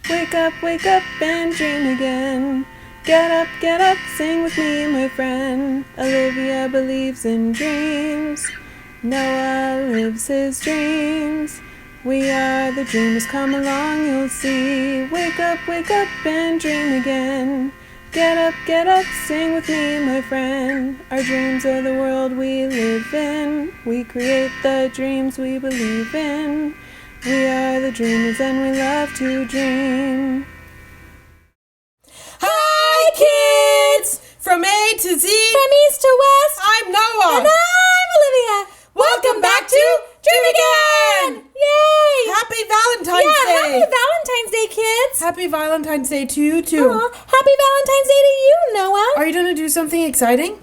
wake up and dream again. Get up, sing with me, my friend. Olivia believes in dreams. Noah lives his dreams. We are the dreamers, come along, you'll see. Wake up and dream again. Get up, sing with me, my friend. Our dreams are the world we live in. We create the dreams we believe in. We are the dreamers and we love to dream. Hi kids! From A to Z, from east to west, I'm Noah. and I'm Olivia. Welcome back to Dream Again! Yay! Happy Valentine's Day! Happy Valentine's Day, kids! Happy Valentine's Day to you too. Aw, happy Valentine's Day to you, Noah. Are you going to do something exciting?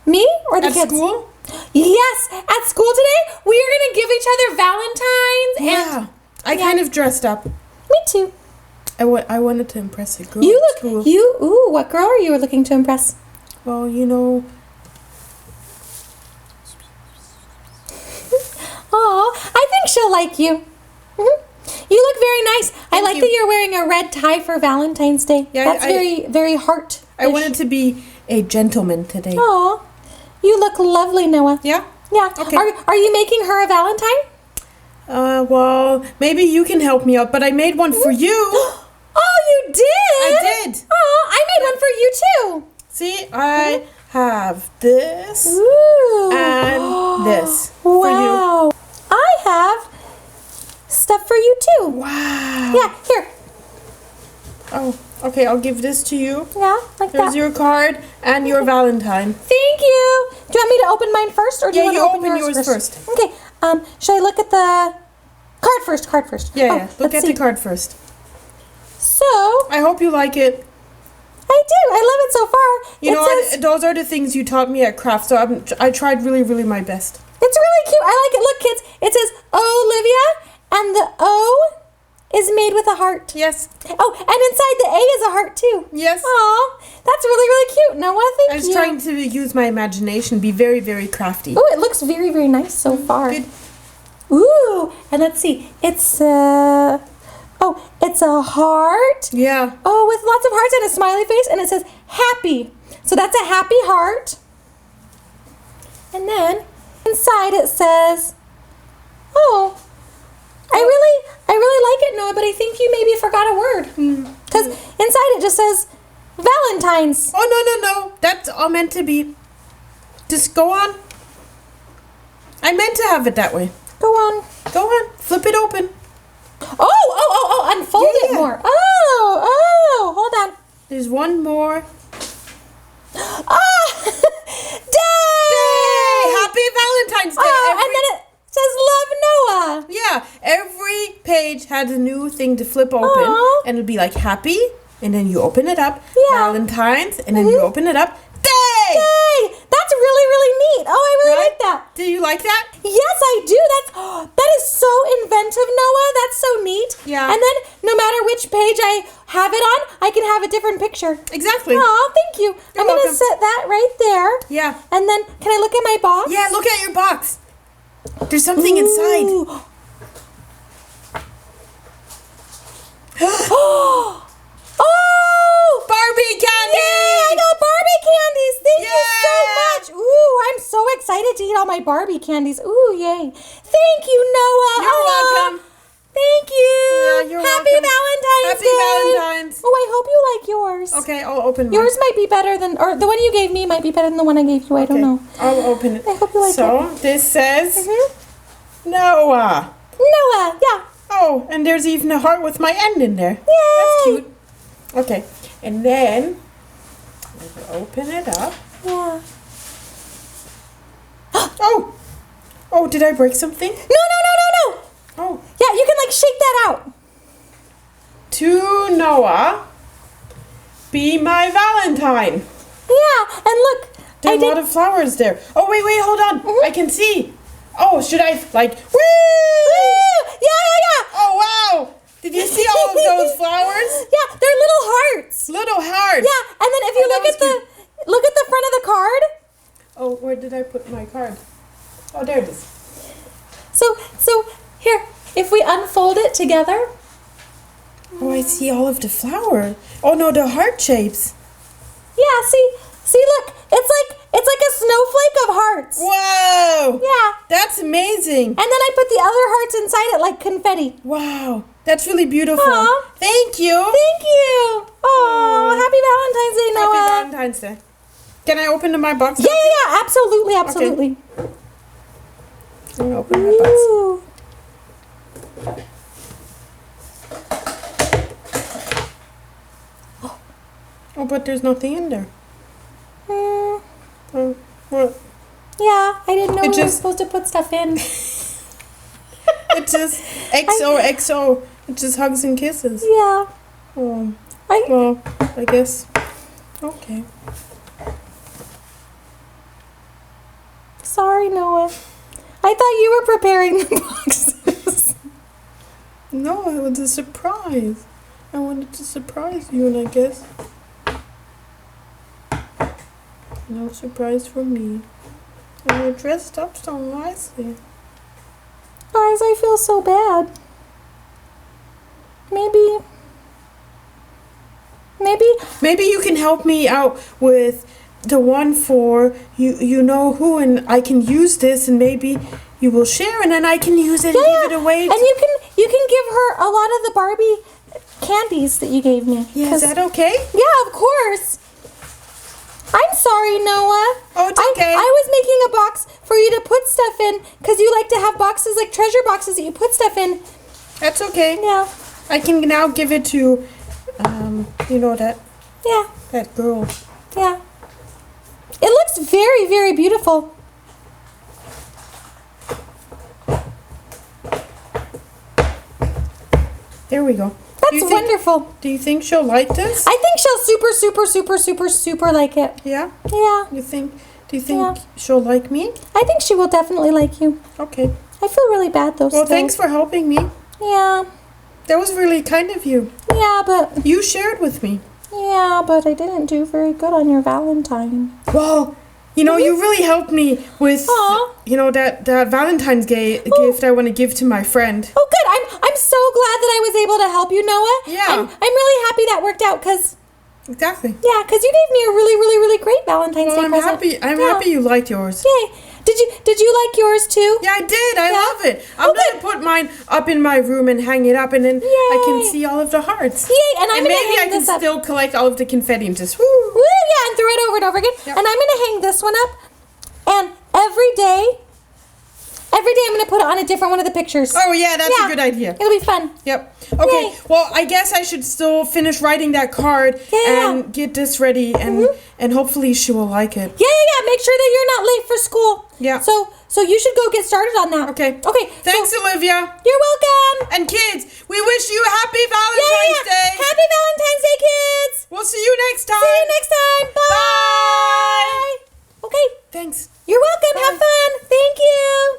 Me or the At kids? school? Yes, at school today, we are going to give each other Valentines. Yeah. I kind of dressed up. Me too. I wanted to impress a girl You at look, school. what girl are you looking to impress? Well, you know... Aw, I think she'll like you. You look very nice. I like that you're wearing a red tie for Valentine's Day. Yeah, That's very, very heart. I wanted to be a gentleman today. Aw, you look lovely, Noah. Yeah? Yeah. Okay. Are you making her a Valentine? Well, maybe you can help me out, but I made one for you. Oh, you did? I did. Oh, I made one for you too. See, I have this Ooh. and this for you. Wow. I have stuff for you too. Wow. Yeah, here. Oh, okay, I'll give this to you. Yeah, like Here's that. your card and your Valentine. Thank you. Do you want me to open mine first, or do Yeah, you want to open yours first. Okay. Should I look at the card first? Card first. Yeah. Look let's at see. the card first. So I hope you like it. I do. I love it so far. You know, those are the things you taught me at craft, so I tried really, really my best. It's really cute. I like it. Look, kids. It says Olivia, and the O is made with a heart. Yes. Oh, and inside the A is a heart too. Yes. Aw, that's really, really cute. Noah, thank you. I was trying to use my imagination, be very, very crafty. Oh, it looks very, very nice so far. Good. Ooh, and let's see. It's it's a heart. Yeah. Oh, with lots of hearts and a smiley face, and it says happy. So that's a happy heart. And then inside it says, oh, I really like it, Noah, but I think you maybe forgot a word. Because inside it just says Valentine's. Oh, no. That's all meant to be. Just go on. I meant to have it that way. Go on. Go on. Flip it open. Oh, unfold it more. Hold on. There's one more. Ah! Day! Happy Valentine's Day! And then it says Love Noah. Yeah, every page has a new thing to flip open, Aw. and it'll be like happy, and then you open it up, Yeah. Valentine's, and then you open it up, day! Yay! That's really, really neat. Oh, I really like that. Do you like that? Yes, I do. That is so inventive, Noah. That's so neat. Yeah. And then no matter which page I have it on, I can have a different picture. Exactly. Oh, thank you. You're I'm going to welcome. set that right there. Yeah. And then can I look at my box? Yeah, look at your box. There's something inside. Ooh. Oh! Barbie candy! Yay, I got Barbie candies. Thank you so Yeah. much. Ooh, I'm so excited to eat all my Barbie candies. Ooh, yay. Thank you, Noah. You're welcome. Thank you. Yeah, you're Happy welcome. Valentine's Happy Day. Valentine's. Oh, I hope you like yours. Okay, I'll open mine. Yours might be better than, or the one you gave me might be better than the one I gave you. I don't know. I'll open it. I hope you like So, this says Mm-hmm. Noah. Noah, yeah. Oh, and there's even a heart with my end in there. Yay. That's cute. Okay, and then I'll open it up. Yeah. Oh, did I break something? No. Oh. Yeah, you can like shake that out. To Noah, be my Valentine. Yeah, and look. There are I a lot of flowers there. Oh, wait, hold on. Mhm. I can see. Oh, should I, like, woo! Woo! Yeah. Oh, wow. Did you see all of those flowers? Yeah, they're little hearts. Little hearts. Yeah, and then if you that look at the front of the card. Oh, where did I put my card? Oh, there it is. So here, if we unfold it together. Oh, I see all of the flowers. Oh no, the heart shapes. Yeah, see, look, it's like a snowflake of hearts. Whoa! Yeah. That's amazing. And then I put the other hearts inside it like confetti. Wow, that's really beautiful. Aw. Thank you. Thank you. Oh, happy Valentine's Day, Noah. Happy Valentine's Day. Can I open my box? Yeah, absolutely, absolutely. I'm gonna open my box. Ooh. Oh, but there's nothing in there. Hmm. What? Yeah, I didn't know we were just- supposed to put stuff in. It just XOXO. It just hugs and kisses. Yeah. Oh, well, I guess. Okay. Sorry, Noah. I thought you were preparing the boxes. No, it was a surprise. I wanted to surprise you, and I guess no surprise for me. And you're dressed up so nicely. Guys, I feel so bad. Maybe you can help me out with the one for you know who, and I can use this, and maybe you will share, and then I can use it and give it away. And you can give her a lot of the Barbie candies that you gave me. Yeah, is that okay? Yeah, of course. I'm sorry, Noah. Oh, it's okay. I was making a box for you to put stuff in because you like to have boxes like treasure boxes that you put stuff in. That's okay. Yeah. I can now give it to, you know that girl. Yeah. It looks very, very beautiful. There we go. That's wonderful. Do you think she'll like this? I think she'll super like it. Yeah? Yeah. Do you think she'll like me? I think she will definitely like you. Okay. I feel really bad though. Well, still. thanks for helping me. Yeah. That was really kind of you. Yeah, but You shared with me. I didn't do very good on your Valentine. Well, you know, you really helped me with, Aw. you know, that Valentine's Day gift I want to give to my friend. Oh, good. I'm so glad that I was able to help you, Noah. Yeah. I'm really happy that worked out because Exactly. you gave me a really, really, really great Valentine's Well, Day I'm present. happy you liked yours. Yay. Did you like yours too? Yeah, I did. I Yeah? love it. I'm gonna put mine up in my room and hang it up, and then I can Yay. see all of the hearts. Yay, and I'm And gonna maybe I hang can this up. still collect all of the confetti and just woo. Woo, yeah, and throw it over and over again. Yep. And I'm gonna hang this one up. And every day I'm gonna put it on a different one of the pictures. Oh yeah, that's a good idea. It'll be fun. Yep. Okay. Yay. Well, I guess I should still finish writing that card Yeah. and get this ready, and hopefully she will like it. Yeah. Make sure that you're not late for school. Yeah. So you should go get started on that. Okay. Okay. Thanks, so, Olivia. you're welcome. And kids, we wish you a happy Valentine's Day. Happy Valentine's Day, kids. We'll see you next time. See you next time. Bye. Okay. Thanks. You're welcome. Have fun. Thank you.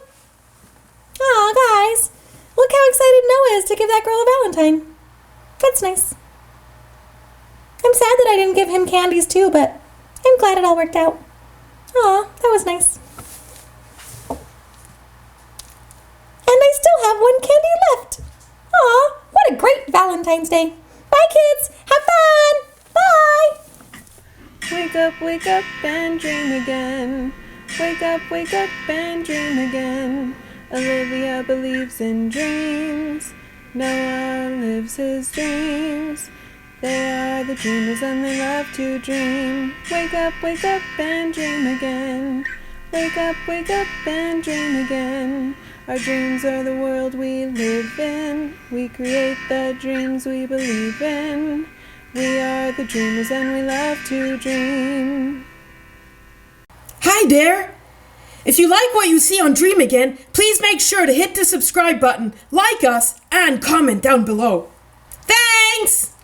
Aw, guys. Look how excited Noah is to give that girl a Valentine. That's nice. I'm sad that I didn't give him candies too, but I'm glad it all worked out. Aw, that was nice. And I still have one candy left. Aw, what a great Valentine's Day. Bye, kids. Have fun. Bye. Wake up and dream again. Wake up and dream again. Olivia believes in dreams. Noah lives his dreams. They are the dreamers and they love to dream. Wake up and dream again. Wake up and dream again. Our dreams are the world we live in. We create the dreams we believe in. We are the dreamers and we love to dream. Hi there. If you like what you see on Dream Again, please make sure to hit the subscribe button, like us, and comment down below. Thanks!